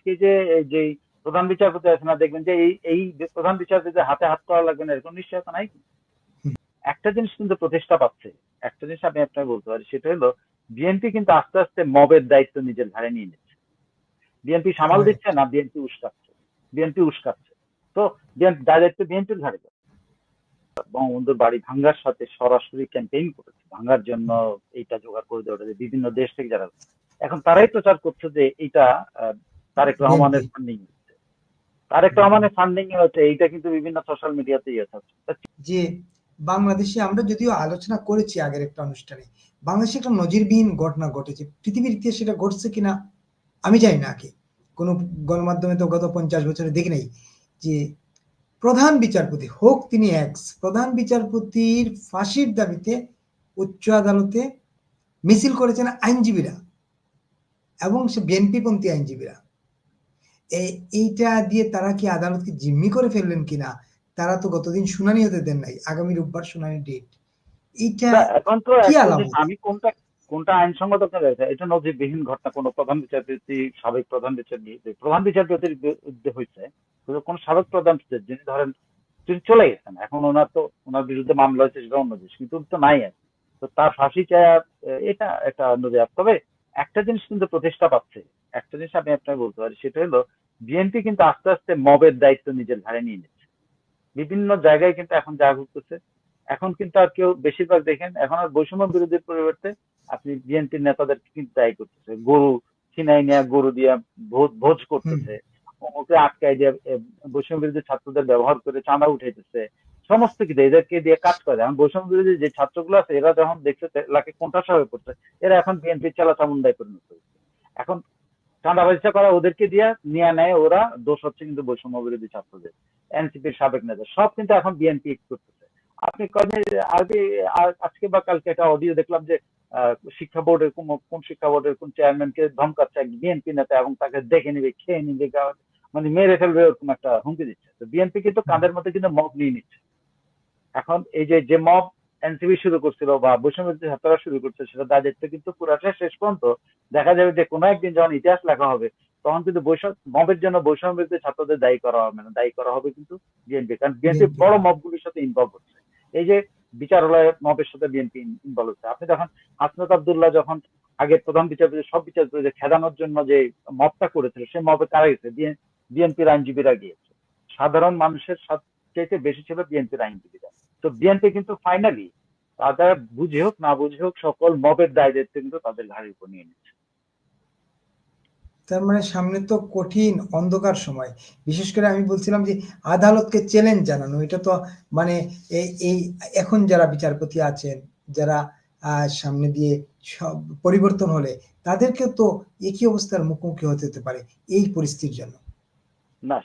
আজকে যে যে প্রধান বিচারপতি আছে না, দেখবেন যে এই প্রধান বিচারপতিদের হাতে হাত করা লাগবে না এরকম নিশ্চয়তা নাই। একটা জিনিস কিন্তু প্রতিষ্ঠা পাচ্ছে, একটা জিনিস আমি আপনাকে বলতে পারি, সেটা হলো বিএনপি কিন্তু আস্তে আস্তে মবের দায়িত্ব নিজের ঘাড়ে নিয়ে নিচ্ছে। বিএনপি সামাল দিচ্ছে না, বিএনপি উস্কাচ্ছে, বিএনপি উস্কাচ্ছে। তো দায়িত্ব বিএনপির ঘাড়ে। বঙ্গবন্ধুর বাড়ি ভাঙ্গার সাথে সরাসরি ক্যাম্পেইন করেছে, ভাঙ্গার জন্য এইটা জোগাড় করে দেওয়া, বিভিন্ন দেশ থেকে যারা, এখন তারাই প্রচার করছে যে এইটা তারেক রহমানের ফান্ডিং, তারেক রহমানের ফান্ডিং হচ্ছে এইটা, কিন্তু বিভিন্ন সোশ্যাল মিডিয়াতে যে বাংলাদেশে আমরা যদিও আলোচনা করেছি আগের একটা অনুষ্ঠানে, বাংলাদেশে একটা নজিরবিহীন ঘটনা ঘটেছে, পৃথিবীর ইতিহাসে সেটা ঘটছে কিনা আমি জানি না, আগে কোনো গণমাধ্যমে তো গত 50 বছরে দেখি নাই যে প্রধান বিচারপতি হোক তিনি এক্স প্রধান বিচারপতির ফাঁসির দাবিতে উচ্চ আদালতে মিছিল করেছেন আইনজীবীরা, এবং সে বিএনপি পন্থী আইনজীবীরা। এইটা দিয়ে তারা কি আদালতকে জিম্মি করে ফেললেন কিনা, তারা তো গতদিন শুনানি হতে দেন নাই, আগামী রোববার শুনানি ডেট। এইটা এখন তো কি আলামত? আমি কোনটা আইনসঙ্গত রয়েছে, এটা নজিরবিহীন ঘটনা। কোন প্রধান বিচারপতি, সাবেক প্রধান বিচারপতির বিরুদ্ধে হয়েছে, কোন সাবেক প্রধান বিচারপতি যিনি ধরেন তিনি চলে গেছেন, এখন ওনার বিরুদ্ধে মামলা হয়েছে, সেটা অন্য জিনিস, কিন্তু তো নাই আর। তো তার ফাঁসি চায়, এটা একটা নজির। তবে একটা জিনিস কিন্তু প্রতিষ্ঠা পাচ্ছে, একটা জিনিস আমি আপনাকে বলতে পারি, সেটা হলো বিএনপি কিন্তু আস্তে আস্তে মবের দায়িত্ব নিজের ঘাড়ে নিয়ে নিচ্ছে। বিভিন্ন জায়গায় কিন্তু এখন যা ঘটতেছে, এখন কিন্তু আর কেউ, বেশিরভাগ দেখেন এখন আর বৈষম্য বিরোধীর পরিবর্তে আপনি বিএনপির নেতাদের কিন্তু দায়ী করতেছে, গরু ছিনাই নিয়ে গরু দিয়ে ভোজ করতেছে, ওকে আটকায় দিয়ে বৈষম্য বিরোধী ছাত্রদের ব্যবহার করে চাঁদা উঠাইতেছে, সমস্ত কিছু এদেরকে দিয়ে কাজ করে। এখন বৈষম্য বিরোধী যে ছাত্রগুলো আছে, এরা যখন দেখছে এলাকে কোণঠাসা হয়ে পড়ছে, এরা এখন বিএনপির চালা চামুন্ডায় পরিণত হয়েছে। এখন চাঁদা পয়সা করা ওদেরকে দিয়ে নিয়ে নেয় ওরা, দোষ হচ্ছে কিন্তু বৈষম্য বিরোধী ছাত্রদের, এনসিপির সাবেক নেতা, সব কিন্তু এখন বিএনপি করতেছে। আপনি কদিন আগে, আজকে বা কালকে একটা অডিও দেখলাম যে শিক্ষা বোর্ডের কোন শিক্ষা বোর্ডের কোন চেয়ারম্যানকে ধমকাচ্ছে এক বিএনপি নেতা, এবং তাকে দেখে নিবে, খেয়ে নিবে, মানে মেরে ফেলবে, ওরকম একটা হুমকি দিচ্ছে। তো বিএনপি কিন্তু কাঁধের মধ্যে কিন্তু মব নিয়ে নিচ্ছে। এখন এই যে মব এনসিপি শুরু করছিল বা বৈষম্য ছাত্ররা শুরু করছে, সেটা দায়িত্ব কিন্তু পুরাটা শেষ পর্যন্ত দেখা যাবে যে কোনো একদিন যখন ইতিহাস লেখা হবে, তখন কিন্তু মবের জন্য বৈষম্য বিরোধী ছাত্রদের দায়ী করা হবে না, দায়ী করা হবে কিন্তু বিএনপি, কারণ বিএনপি বড় মবগুলির সাথে ইনভলভ হচ্ছে। এই যে বিচারালয়ের মবের সাথে বিএনপি ইনভলভ হচ্ছে। আপনি যখন হাসনাত আব্দুল্লাহ যখন আগে প্রধান বিচারপতি, সব বিচারপতি খেদানোর জন্য যে মবটা করেছিল, সেই মবে কারা গেছে? বিএনপির আইনজীবীরা গিয়েছে। সাধারণ মানুষের চাইতে বেশি ছিল বিএনপির আইনজীবীরা। তো বিএনপি কিন্তু ফাইনালি তারা বুঝে হোক না বুঝে হোক সকল মবের দায় দায়িত্ব কিন্তু তাদের ঘাড়ের উপর নিয়ে নিচ্ছে। তার মানে সামনে তো কঠিন অন্ধকার সময়। বিশেষ করে আমি বলছিলাম যে আদালতকে চ্যালেঞ্জ জানানো, এটা তো মানে এই এখন যারা বিচারপতি আছেন, যারা সামনে দিয়ে সব পরিবর্তন হলে তাদেরকে তো একই অবস্থার মুখোমুখি হতে পারে এই পরিস্থিতির জন্য। না,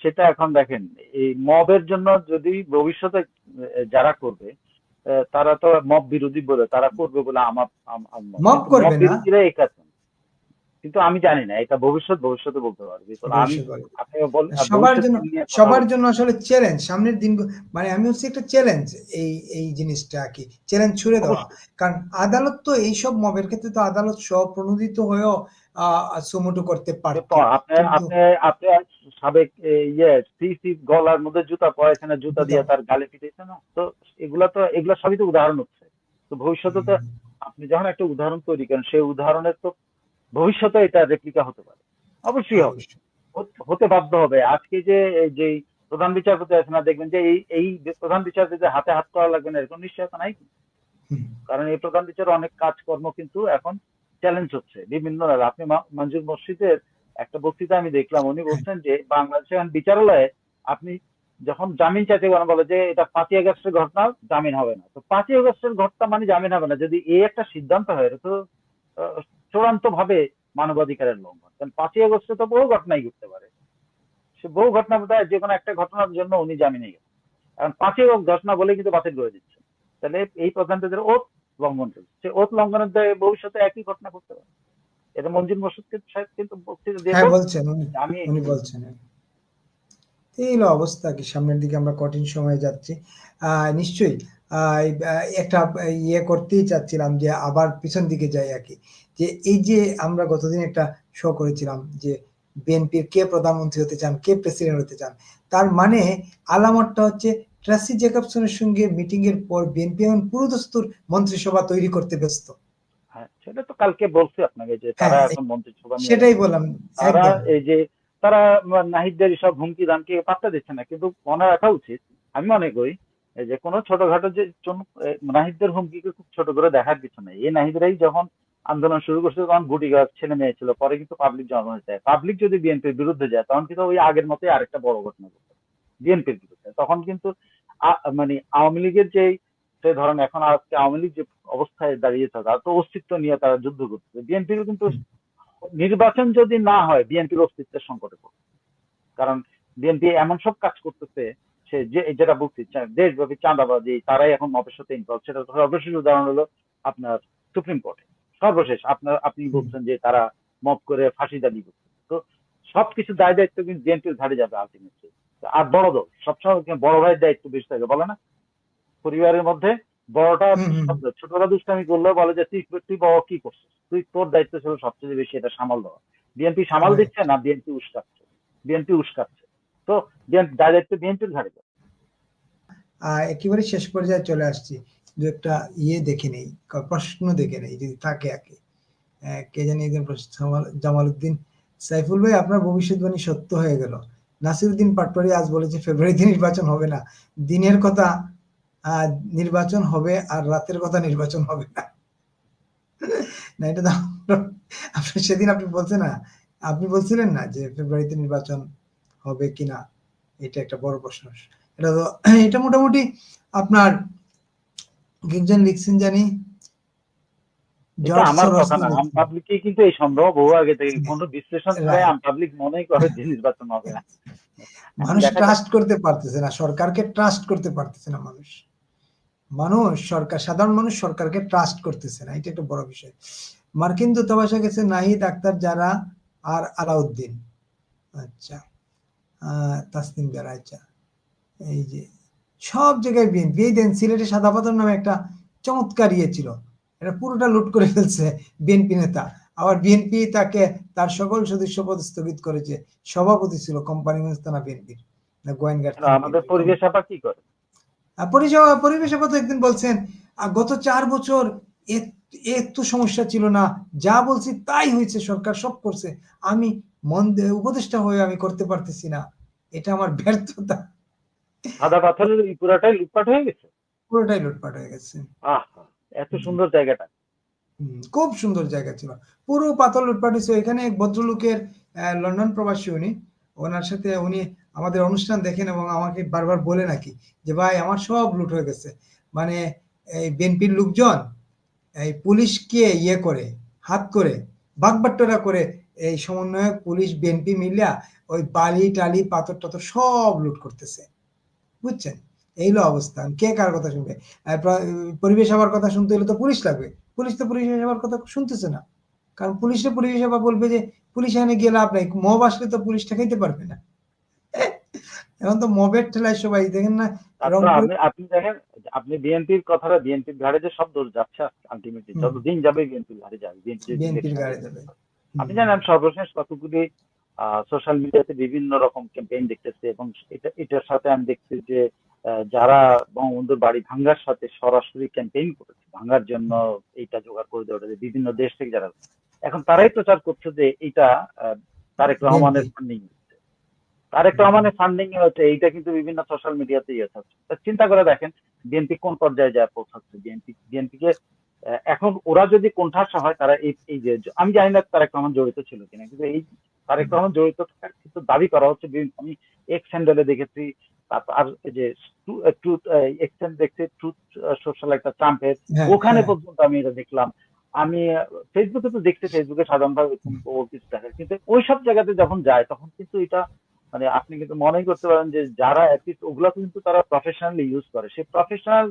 সেটা এখন দেখেন, এই মবের জন্য যদি ভবিষ্যতে যারা করবে, তারা তো মব বিরোধী বলে তারা করবে বলে আমার মব করবে না, বিরোধীরা এই কাজ, কিন্তু আমি জানি না, এটা ভবিষ্যতে বলতে পারবি। আমি সবার জন্য আসলে চ্যালেঞ্জ সামনের দিন, মানে আমি হচ্ছে একটা চ্যালেঞ্জ, এই জিনিসটা কি চ্যালেঞ্জ ছুড়ে দেওয়া। কারণ আদালত তো এইসব মবের ক্ষেত্রে তো আদালত স্বপ্রণোদিত হয়েও সুমোটো করতে পারত। আপনি সাবেক সিসি গলার মধ্যে জুতা পড়েছে না, জুতা দিয়ে তার গালে পিটাইছে না, তো এগুলা সবই তো উদাহরণ হচ্ছে। তো ভবিষ্যতে তো আপনি যখন একটা উদাহরণ তৈরি করেন, সেই উদাহরণের তো ভবিষ্যতে এটা রেপ্লিকা হতে পারে, অবশ্যই হবে, হতে বাধ্য হবে। আজকে যে প্রধান বিচারপতি আছে না, দেখবেন যে এই প্রধান বিচারপতিদের হাতে হাত করা লাগবে না এরকম নিশ্চয়তা নাই, কারণ এই প্রধান বিচারের অনেক কাজকর্ম কিন্তু এখন চ্যালেঞ্জ হচ্ছে বিভিন্ন। আপনি মঞ্জুর মসজিদের একটা বক্তৃতা আমি দেখলাম, উনি বলছেন যে বাংলাদেশে এখন বিচারালয়ে আপনি যখন জামিন চাইতে বলে যে এটা 5ই আগস্টের ঘটনা, জামিন হবে না। তো 5ই আগস্টের ঘটনা মানে জামিন হবে না, যদি এই একটা সিদ্ধান্ত হয়, এটা তো চূড়ান্ত ভাবে মানবাধিকারের লঙ্ঘন। কারণ 5ই আগস্টে তো বহু ঘটনাই ঘটতে পারে, সে বহু ঘটনা যে কোনো একটা ঘটনার জন্য উনি জামিনে গেছেন, কারণ 5ই আগস্ট ঘটনা বলে কিন্তু বাতিল করে দিচ্ছে। তাহলে এই প্রধানদের ওত লঙ্ঘন করছে, সে ওত লঙ্ঘনের দায়ে ভবিষ্যতে একই ঘটনা করতে পারে। এটা মঞ্জুর মোর্শেদ সাহেব কিন্তু বক্তৃতা দিয়ে বলছেন, উনি বলছেন। এই হলো অবস্থা, কি সামনের দিকে আমরা কঠিন সময়ে যাচ্ছি। নিশ্চয়ই একটা করতেই চাচ্ছিলাম যে আবার পিছন দিকে যাই আর কি, যে এই যে আমরা গতদিন একটা শো করেছিলাম যে বিএনপির কে প্রধানমন্ত্রী হতে চান, কে প্রেসিডেন্ট হতে চান। তার মানে আলামতটা হচ্ছে ট্রেসি জেকবসনের সঙ্গে মিটিং এর পর বিএনপি এখন পুরোদস্তুর মন্ত্রিসভা তৈরি করতে ব্যস্ত। হ্যাঁ, সেটা তো কালকে বলছি আপনাকে যে তারা হ্যাঁ, এখন মন্ত্রিসভা নিয়ে সেটাই বললাম তারা একদম। এই যে তারা নাহিদদের সব হুমকি দামকে পাত্তা দিচ্ছে না, কিন্তু মনে রাখা উচিত, আমি মনে করি এই যে কোনো ছোটখাটো যে নাহিদদের হুমকিকে খুব ছোট করে দেখার কিছু নেই। এই নাহিদরাই যখন আন্দোলন শুরু করছে তখন গুটি গাছ ছেলে মেয়ে ছিল, পরে কিন্তু পাবলিক জন্ম হয়েছে। পাবলিক যদি বিএনপির বিরুদ্ধে যায় তখন কিন্তু ওই আগের মতোই আরেকটা বড় ঘটনা ঘটবে বিএনপির বিরুদ্ধে। তখন কিন্তু মানে আওয়ামী লীগের যে সে ধরেন এখন আজকে আওয়ামী লীগ যে অবস্থায় দাঁড়িয়েছে তার তো অস্তিত্ব নিয়ে তারা যুদ্ধ করতেছে, বিএনপির কিন্তু নির্বাচন যদি না হয় বিএনপির অস্তিত্বের সংকটে পড়বে। কারণ বিএনপি এমন সব কাজ করতেছে, সে যেটা বলছি দেশব্যাপী চাঁদাবাজি, তারাই এখন মতের সাথে ইনভলভ। সেটা সর্বশেষ উদাহরণ হলো আপনার সুপ্রিম কোর্টে। সর্বশেষ আপনি বলছেন যে তারা মব করে ফাঁসি দাবি করছে, তো সবকিছু দায় দায়িত্ব কিন্তু বিএনপির ঘাড়ে যাবে আলটিমেটলি। আর বড় দল সবসময় বড় ভাইয়ের দায়িত্ব বেশি থাকে, বলে না পরিবারের মধ্যে বড়টা ছোটরা দুষ্টামি করলেও বলে যে তুই তুই বড় কি করছিস, তুই তোর দায়িত্ব ছিল সবচেয়ে বেশি এটা সামাল দেওয়া। বিএনপি সামাল দিচ্ছে না, বিএনপি উস্কাচ্ছে, বিএনপি উস্কাচ্ছে। তো দায়িত্ব বিএনপির ঘাড়ে যাবে। একেবারে শেষ পর্যায়ে চলে আসছি, দু একটা দেখে নেই, প্রশ্ন দেখে নেই যদি থাকে আগে। কে জানি একজন জামালউদ্দিন, সাইফুল ভাই আপনার ভবিষ্যৎবাণী সত্য হয়ে গেল। নাসিরউদ্দিন পাটোয়ারি আজ বলেছে ফেব্রুয়ারিতে নির্বাচন হবে না, দিনের কথা নির্বাচন হবে আর রাতের কথা নির্বাচন হবে না। না এটা তো আপনি সেদিন আপনি বলছেন না, আপনি বলছিলেন না যে ফেব্রুয়ারিতে নির্বাচন হবে কিনা, এটা একটা বড় প্রশ্ন। এটা তো এটা মোটামুটি আপনার একজন লিখছেন জানি আমার কথা না, আম পাবলিক কিন্তু এই সন্দেহ বহু আগে থেকে কোনো বিশ্লেষণ ছাড়াই আম পাবলিক মনেই করে যে নির্বাচন হবে না। মানুষ ট্রাস্ট করতে পারতেছে না, সরকারকে ট্রাস্ট করতে পারতেছে না মানুষ। সরকার, সাধারণ মানুষ সরকারকে ট্রাস্ট করতেছে না, এটা একটা বড় বিষয়। মার্কিন দূতাবাসে গেছে নাহিদ আক্তার, যারা আর আলাউদ্দিন, আচ্ছা তাসনিম যারা, আচ্ছা এই যে সব জায়গায় বিএনপি। এই দেন সিলেটে সাদা পাথর নামে একটা চমৎকার ছিল, এটা পুরোটা লুট করে ফেলছে বিএনপি নেতা। আবার বিএনপি তাকে তার সকল সদস্য পদ স্থগিত করেছে। সভাপতি ছিল কোম্পানিগঞ্জ থানা বিএনপির, না গোয়েনঘাট থানা। আমাদের পরিবেশ আপা কি করে, পরিবেশ আপা তো একদিন বলছেন গত 4 বছর একটু সমস্যা ছিল না, যা বলছি তাই হয়েছে, সরকার সব করছে, আমি উপদেষ্টা হয়ে আমি করতে পারতেছি না, এটা আমার ব্যর্থতা। সাদা পাথরের পুরাটাই লুটপাট হয়ে গেছে, পুরোটাই লুটপাট হয়ে গেছে। এত সুন্দর জায়গাটা, খুব সুন্দর জায়গা ছিল, পুরো পাথর লুটপাট হয়েছে। এখানে এক ভদ্রলোকের, লন্ডন প্রবাসী, ওনার সাথে উনি আমাদের অনুষ্ঠান দেখেন এবং আমাকে বারবার বলে নাকি যে ভাই আমার সব লুট হয়ে গেছে। মানে এই বিএনপির লোকজন এই পুলিশকে করে হাত করে বাগবাট্টরা করে, এই সমন্বয়ক পুলিশ বিএনপি মিলিয়া ওই বালি টালি পাথর টাথর সব লুট করতেছে, বুঝছেন? এইলো অবস্থা, কে কার কথা শুনবে? পরিবেশ আবার কথা শুনতে হলে তো পুলিশ লাগবে, পুলিশ তো পরিবেশ আবার কথা শুনতেছে না, কারণ পুলিশে পরিবেশ আবার বলবে যে পুলিশ এনে গিয়ে লাভ নাই, মব আসলে তো পুলিশ ঠেকাইতে পারবে না। এখন তো মবের ঠেলায় সবাই দেখেন না। আপনি দেখেন, আপনি বিএনপির কথাটা বিএনপির ঘাড়ে যে সব দোষ যাচ্ছে আলটিমেটলি, যতদিন যাবে বিএনপির ঘাড়ে যাবে, বিএনপির ঘাড়ে যাবে। আপনি জানেন সর্বশেষ কতগুলি সোশ্যাল মিডিয়াতে বিভিন্ন রকম ক্যাম্পেইন দেখতেছি, এবং এটার সাথে আমি দেখছি যে যারা বঙ্গবন্ধুর বাড়ি ভাঙ্গার সাথে সরাসরি ক্যাম্পেইন করেছে, ভাঙ্গার জন্য এইটা জোগাড় করে দেওয়া, বিভিন্ন দেশ থেকে যারা, এখন তারাই প্রচার করছে যে এইটা তারেক রহমানের ফান্ডিং, তারেক রহমানের ফান্ডিং হচ্ছে এইটা, কিন্তু বিভিন্ন সোশ্যাল মিডিয়াতে চিন্তা করে দেখেন বিএনপি কোন পর্যায়ে যায় পৌঁছাচ্ছে। বিএনপিকে এখন ওরা যদি কোণঠাসা হয়, তারা এই যে, আমি জানি না তারেক রহমান জড়িত ছিল কিনা, কিন্তু এই তারেক রহমান জড়িত থাকার কিন্তু দাবি করা হচ্ছে। আমি এক্স হ্যান্ডেলে দেখেছি, তারপর আর যে ট্রুথ এক্স দেখছি, ট্রুথ সোশ্যাল একটা ট্রাম্পের, ওখানে পর্যন্ত আমি এটা দেখলাম। আমি ফেসবুকে তো দেখছি, ফেসবুকে সাধারণভাবে কিছু দেখা, কিন্তু ওই সব জায়গাতে যখন যায় তখন কিন্তু এটা মানে আপনি কিন্তু মনেই করতে পারেন যে যারা ওগুলা কিন্তু তারা প্রফেশনালি ইউজ করে, সেই প্রফেশনাল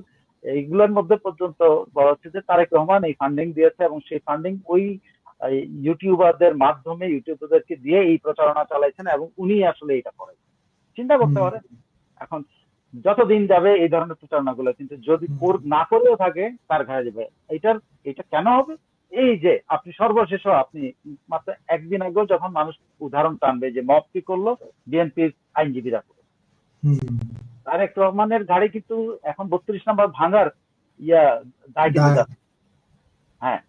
এইগুলোর মধ্যে পর্যন্ত বলা হচ্ছে যে তারেক রহমান এই ফান্ডিং দিয়েছে, এবং সেই ফান্ডিং ওই ইউটিউবারদের মাধ্যমে ইউটিউবারদেরকে দিয়ে এই প্রচারণা চালাইছেন, এবং উনি আসলে এটা করেন। চিন্তা করতে পারেন, এখন যতদিন যাবে এই ধরনের প্রচারণা গুলো কিন্তু যদি না করেও থাকে তার ঘাড়ে যাবে। এটা কেন হবে? এই যে আপনি সর্বশেষ আপনি মাত্র একদিন আগেও যখন মানুষ উদাহরণ টানবে যে মব কি করলো, বিএনপির আইনজীবীরা করলো। হুম। তারেক রহমানের ঘাড়ে কিন্তু এখন 32 নম্বর ভাঙার ইয়া দায় কিন্তু দায়। যাচ্ছে। হ্যাঁ,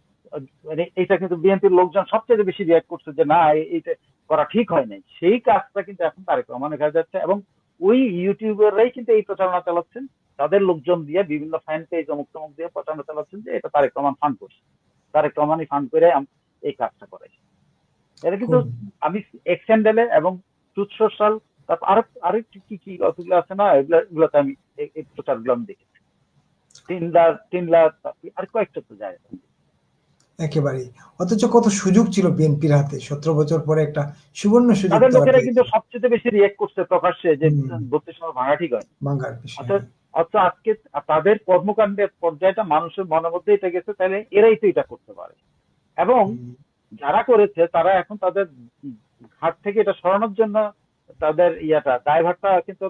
মানে এটা কিন্তু বিএনপির লোকজন সবচেয়ে বেশি রিয়াক্ট করছে যে না, এইটা করা ঠিক হয় নাই। সেই কাজটা কিন্তু এখন তারেক রহমানের কাছে যাচ্ছে, এবং ওই ইউটিউবাররাই কিন্তু এই প্রচারণা চালাচ্ছেন, তাদের লোকজন দিয়ে বিভিন্ন ফ্যান পেজ অমুক তমুক দিয়ে প্রচারণা চালাচ্ছেন যে এটা তারেক রহমান ফান্ড করছে, তারেক রহমানই ফান্ড করে এই কাজটা করে। এটা কিন্তু খুব। আমি এক্স হ্যান্ডেলে এবং ট্রুথ সোশ্যাল, তারপর আরো কি কি অতগুলো আছে না, এগুলোতে আমি এই প্রচারগুলো আমি দেখেছি। 3 লাখ আর কয়েকটা তো যায়। একেবারেই। অথচ কত সুযোগ ছিল বিএনপির হাতে, 17 বছর পরে একটা সুবর্ণ সুযোগ তাদের তারা লোকেরা কিন্তু পেয়েছে। সবচেয়ে বেশি রিয়েক্ট করছে প্রকাশ্যে যে হুম। 32 নম্বর ভাঙা ঠিক হয়। বাঙ্গার বিষয়। অর্থাৎ অর্থাৎ আজকে তাদের কর্মকাণ্ডের পর্যায়টা মানুষের মনের মধ্যে এটা গেছে, তাহলে এরাই তো এটা করতে পারে। এবং হুম। যারা করেছে তারা এখন তাদের ঘাট থেকে এটা সরানোর জন্য তাদের দায়ভারটা কিন্তু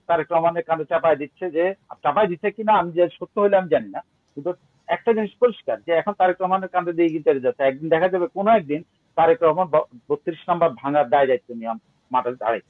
তারেক রহমানের কাঁধে চাপায় দিচ্ছে, যে চাপায় দিচ্ছে কিনা আমি যে সত্য হলে আমি জানি না, কিন্তু একটা জিনিস পরিষ্কার যে এখন তারেক রহমানের কাঁধে দিয়ে কিন্তু যাচ্ছে। একদিন দেখা যাবে কোনো একদিন তারেক রহমান 32 নম্বর ভাঙার দায় দায়িত্ব নিয়ে মাঠে দাঁড়াই।